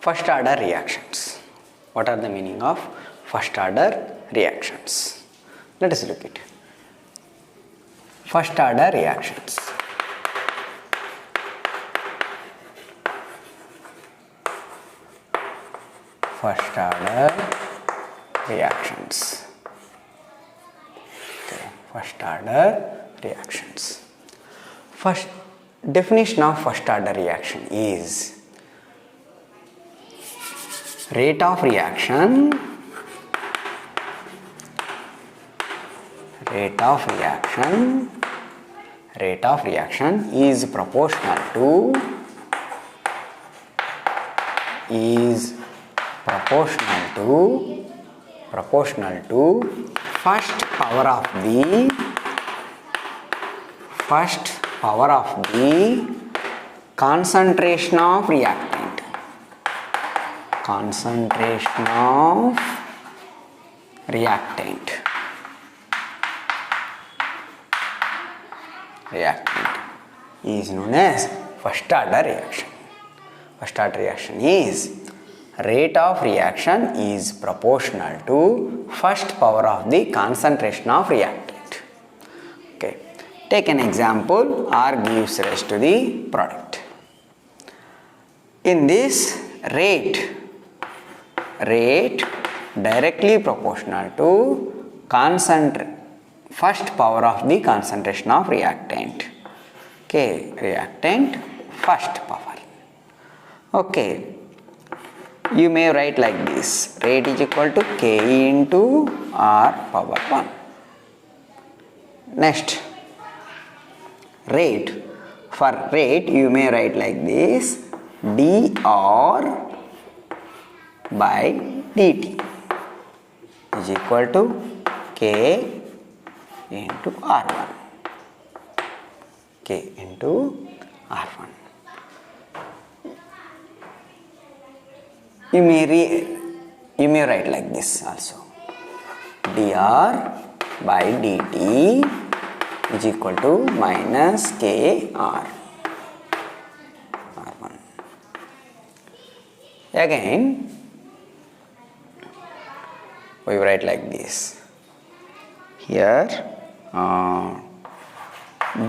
first order reactions. What are the meaning of first order reactions? Let us look at first order reactions. First order reactions. Okay, first order reactions. First definition of first order reaction is rate of reaction is proportional to first power of the concentration of reactant. Reactant is known as first order reaction. First order reaction is rate of reaction is proportional to first power of the concentration of reactant. Okay, take an example. R gives rise to the product. In this, rate directly proportional to first power of the concentration of reactant. Okay, reactant first power. Okay, you may write like this: rate is equal to K into R power 1. Next, rate. For rate, you may write like this: dR by dt is equal to K into R1. K into R1. You may write like this also: dR by dt is equal to minus KR R1. Again, we write like this. Here,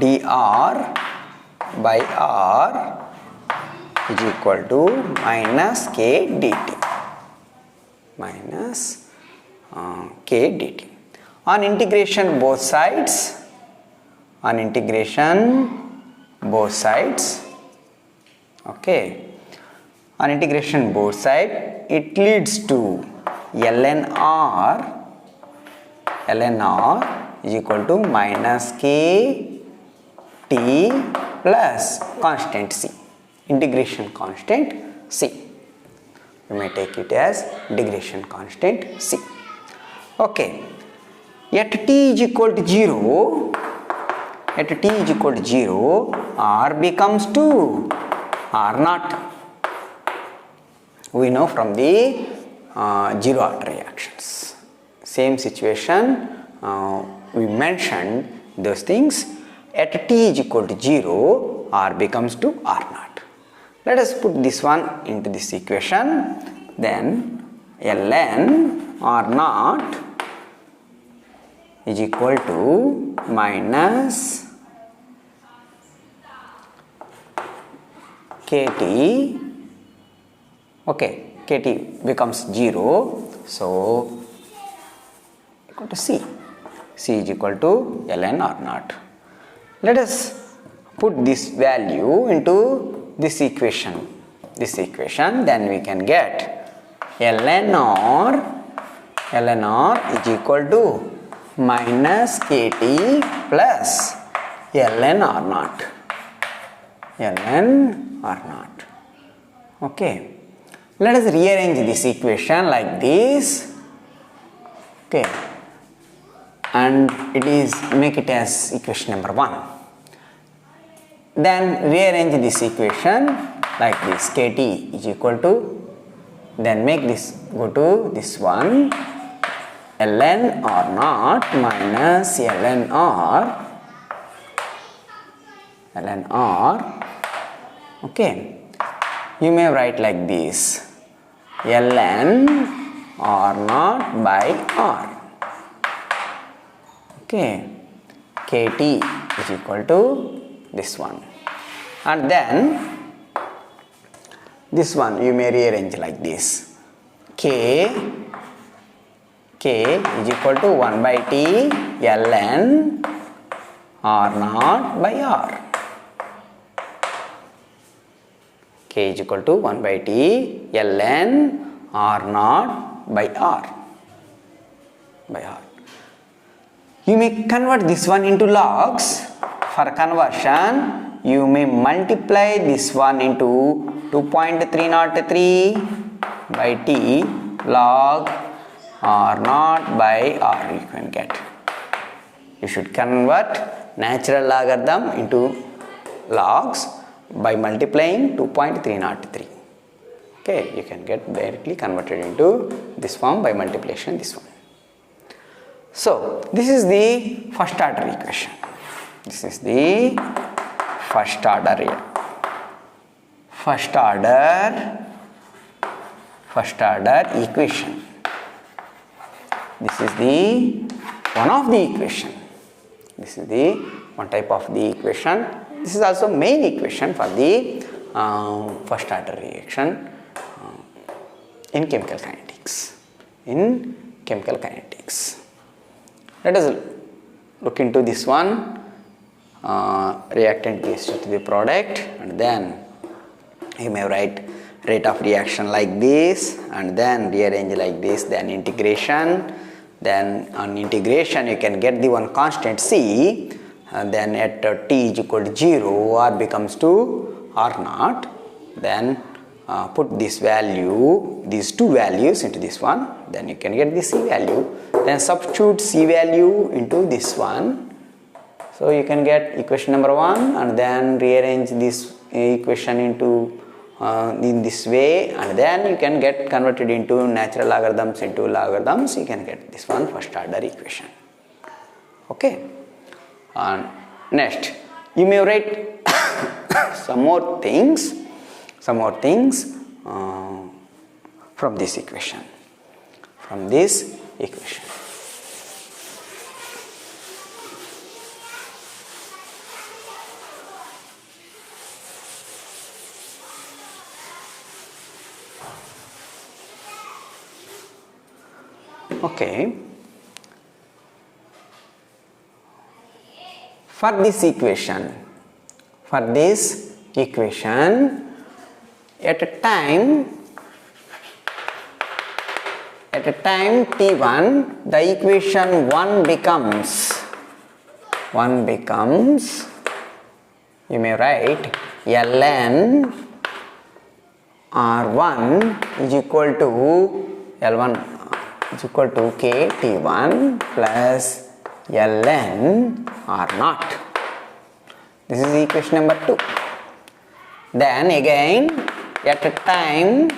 dR by R is equal to minus K dt. On integration both sides, okay, on integration both sides, it leads to ln R is equal to minus K T plus constant C, integration constant C. We may take it as integration constant C. Okay, at t is equal to 0, R becomes 2, R naught. We know from the zero order reactions. Same situation, we mentioned those things. At t is equal to 0, R becomes to R naught. Let us put this one into this equation. Then ln R naught is equal to minus Kt. Okay, Kt becomes 0. So equal to C. C is equal to ln R naught. Let us put this value into this equation. Then we can get ln R is equal to minus Kt plus ln R naught. Okay, let us rearrange this equation like this. Okay, and make it as equation number 1. Then rearrange this equation like this: Kt is equal to, then make this go to this one, ln R naught minus ln R. Okay, you may write like this: ln r naught by r. Okay, kt is equal to this one, and then this one you may rearrange like this. K is equal to 1 by t ln r naught by r. K is equal to 1 by t ln r naught by r. You may convert this one into logs. For conversion, you may multiply this one into 2.303 by t log r naught by r. You can get. You should convert natural logarithm into logs by multiplying 2.303. Okay, you can get directly converted into this form by multiplication this one. So this is the first order equation. This is the first order equation. This is the one of the equation. This is the one type of the equation. This is also main equation for the first order reaction in chemical kinetics. Let us look into this one. Reactant gives to the product, and then you may write rate of reaction like this, and then rearrange like this, then integration. Then on integration you can get the one constant C, and then at t is equal to 0, r becomes to r naught. Then put this value, these two values into this one, then you can get the C value. Then substitute C value into this one. So you can get equation number 1, and then rearrange this equation into in this way, and then you can get converted into natural logarithms into logarithms. You can get this one first order equation. Okay. And next you may write some more things from this equation. Okay. For this equation, at a time t1, the equation 1 becomes, you may write ln r1 is equal to L1 is equal to kt1 plus ln r naught. This is equation number 2. Then again at a time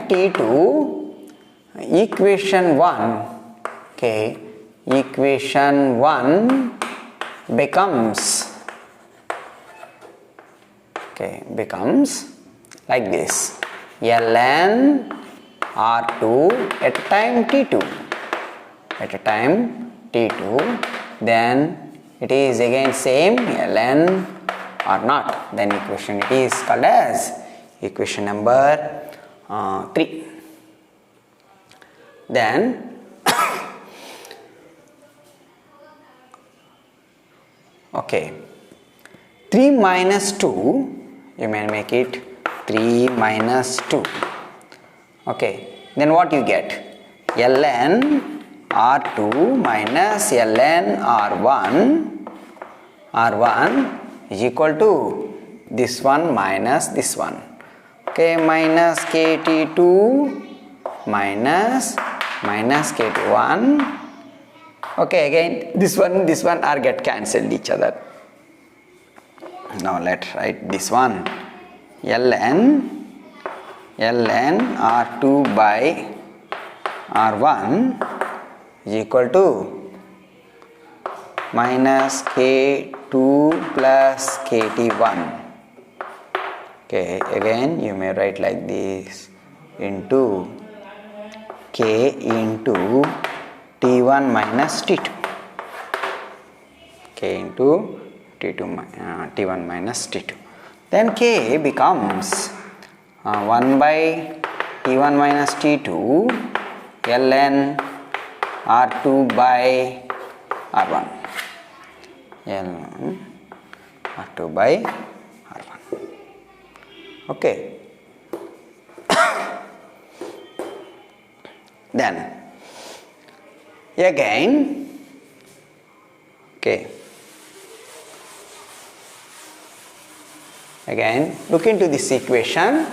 t2, equation 1 becomes like this, ln r2 at time t2, then it is again same ln r naught. Then equation it is called as equation number 3. Then okay, 3 minus 2, you may make it 3 minus 2. Okay, then what you get? ln r2 minus ln r1 is equal to this one minus this one. Okay, minus kt2 minus kt1. Okay, again this one are get cancelled each other. Now let's write this one, ln r2 by r1 is equal to minus k2 plus kt1. Okay, again you may write like this into K into T1 minus T2. K into T1 minus T2. Then K becomes 1 by T1 minus T2 ln R2 by R1. ln R2 by R1. Okay. Then again, okay, again look into this equation.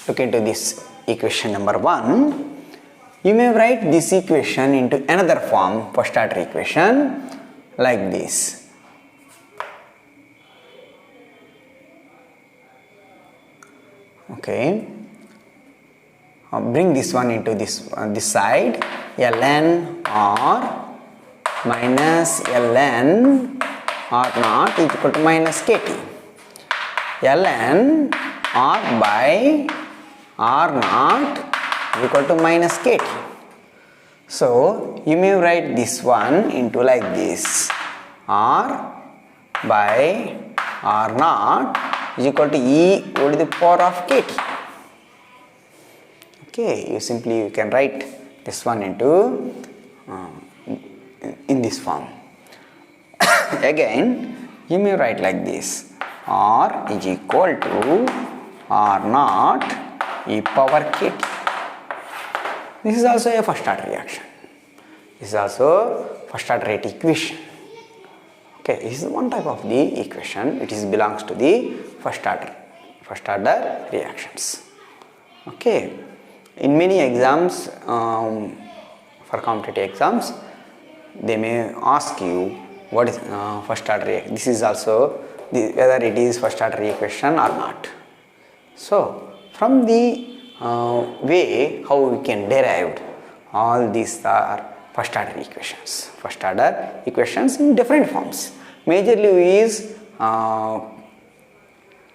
Look into this equation number 1. You may write this equation into another form, first order equation, like this. Okay. Bring this one into this side. Ln R minus ln R naught is equal to minus KT. Ln R by R naught is equal to minus KT. So you may write this one into like this. R by R naught is equal to E to the power of KT. Okay, you can write this one into in this form. Again, you may write like this. R is equal to R naught e power KT. This is also a first order reaction. This is also first order rate equation. Okay, this is one type of the equation. It belongs to the first order reactions. Okay, in many exams, for competitive exams, they may ask you what is first order reaction. This is also whether it is first order equation or not. So from the way how we can derive all these are first order equations. First order equations in different forms. Majorly is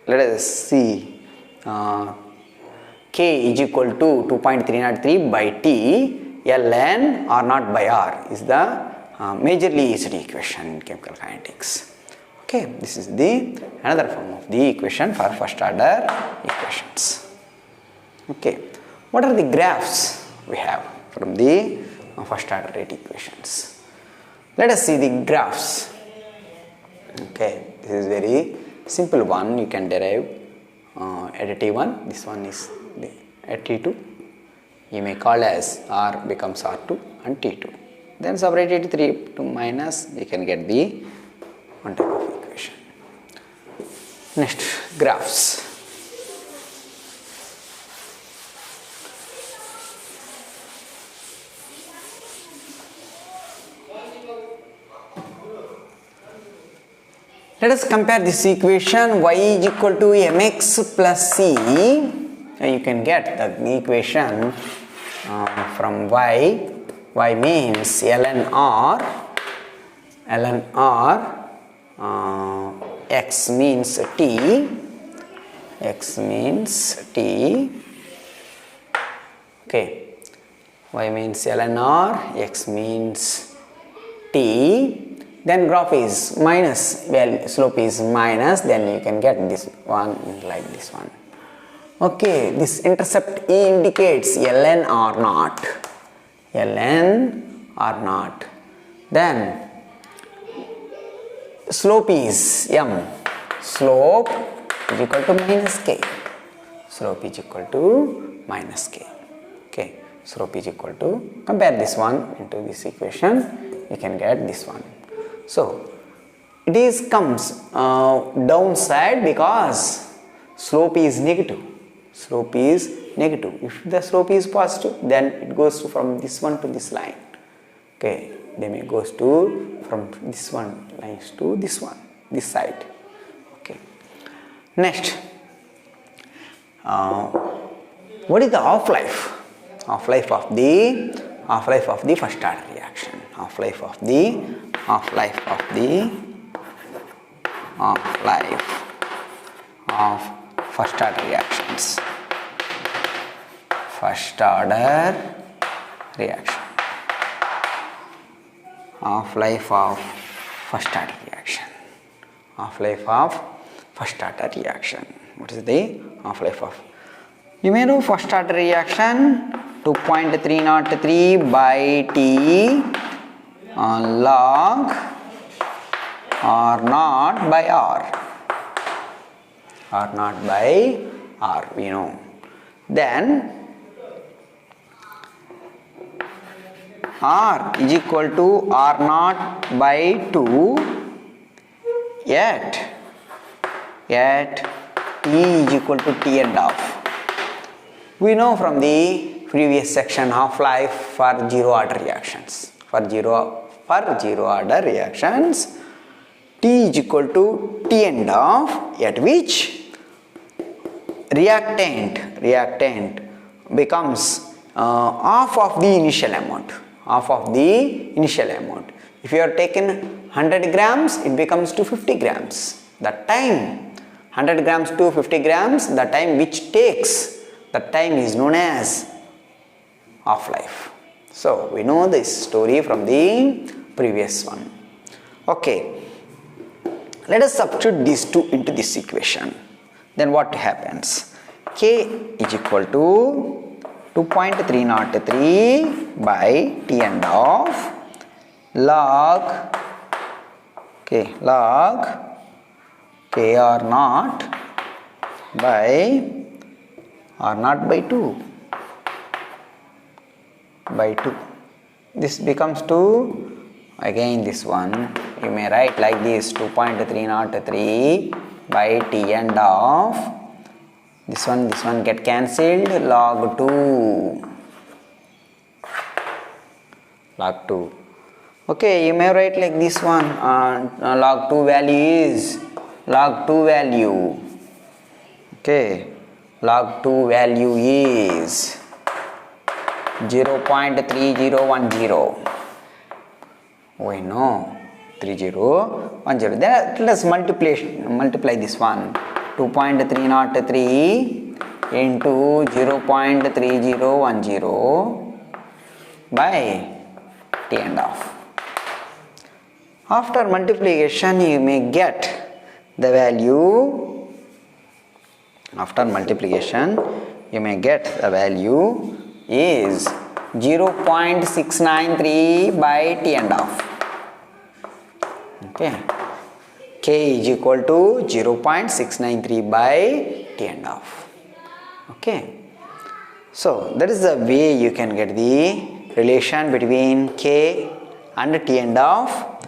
let us see K is equal to 2.303 by T ln R naught by R is the majorly used equation in chemical kinetics. Okay, this is the another form of the equation for first order equations. Okay, what are the graphs we have from the first order rate equations? Let us see the graphs. Okay, this is very simple one. You can derive at T1. This one is at T2. You may call as R becomes R2 and T2. Then separate it 3 to minus. You can get the one type of equation. Next, graphs. Let us compare this equation. Y is equal to mx plus c. You can get the equation from y. Y means ln R, x means t, okay, y means ln R, x means t, then graph is minus, well, slope is minus, then you can get this one like this one. Okay, this intercept E indicates ln R naught. Then slope is m. Slope is equal to minus k. Okay, slope is equal to, compare this one into this equation, you can get this one. So it comes downside because slope is negative. If the slope is positive, then it goes from this one to this line. Okay, then it goes from this one lines to this one, this side. Okay. Next, what is the half-life? Half-life of the first order reaction. Half-life of the half-life of first order reactions. First order reaction. Half-life of first order reaction. Half-life of first order reaction. What is the half-life of? You may know first order reaction 2.303 by T log R naught by R. R naught by R, we know. Then R is equal to R naught by 2 at T is equal to T end off. We know from the previous section half-life for zero order reactions. For zero order reactions, T is equal to T end off, at which reactant becomes half of the initial amount. Half of the initial amount. If you are taken 100 grams, it becomes to 50 grams. The time 100 grams to 50 grams, the time which takes, the time is known as half-life. So we know this story from the previous one. Okay, let us substitute these two into this equation. Then what happens? K is equal to 2.303 by T end off log K R naught by 2 by 2. This becomes to, again this one you may write like this, 2.303 by T end off, this one get cancelled, log 2. Okay, you may write like this one, log 2 value is okay, log 2 value is 0.3010. We know 3010. Then let us multiply this one, 2.303 into 0.3010 by T end off. After multiplication you may get the value, is 0.693 by T end off. Okay, K is equal to 0.693 by T end off. Okay, so that is the way you can get the relation between K and T end off.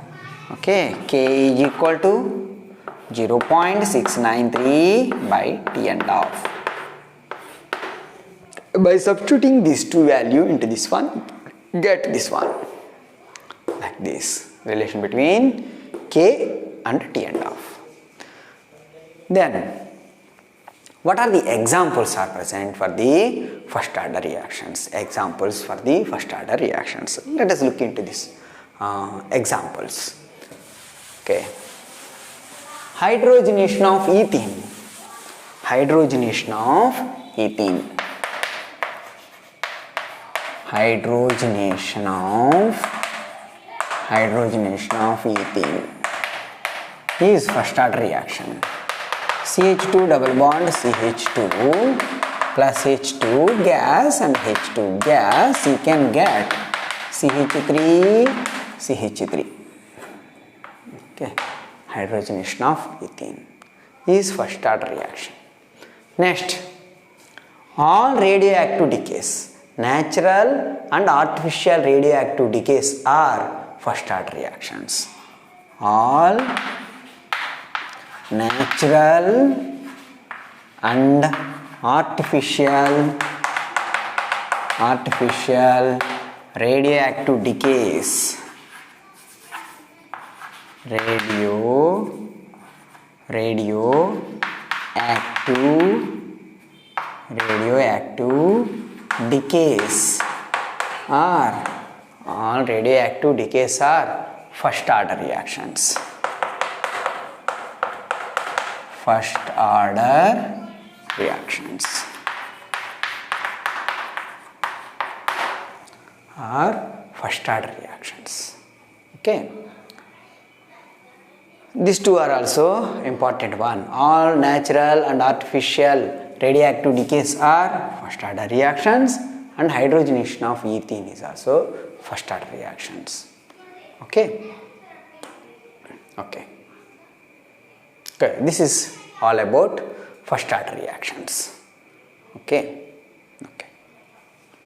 Okay, K is equal to 0.693 by T end off. By substituting these two values into this one, get this one, like this, relation between K and T end off. Then what are the examples are present for the first order reactions? Examples for the first order reactions. Let us look into this examples. Okay, hydrogenation of ethene. Hydrogenation of ethene is first order reaction. CH2 double bond CH2 plus H2 gas and H2 gas, you can get CH3. Okay, hydrogenation of ethene is first order reaction. Next, all radioactive decays, natural and artificial radioactive decays are first order reactions. All natural and artificial radioactive decays, radioactive decays are, all radioactive decays are first order reactions. first order reactions are first order reactions. Okay. These two are also important one. All natural and artificial radioactive decays are first order reactions, and hydrogenation of ethene is also first order reactions. Okay. Okay. Okay. This is all about first order reactions. Okay.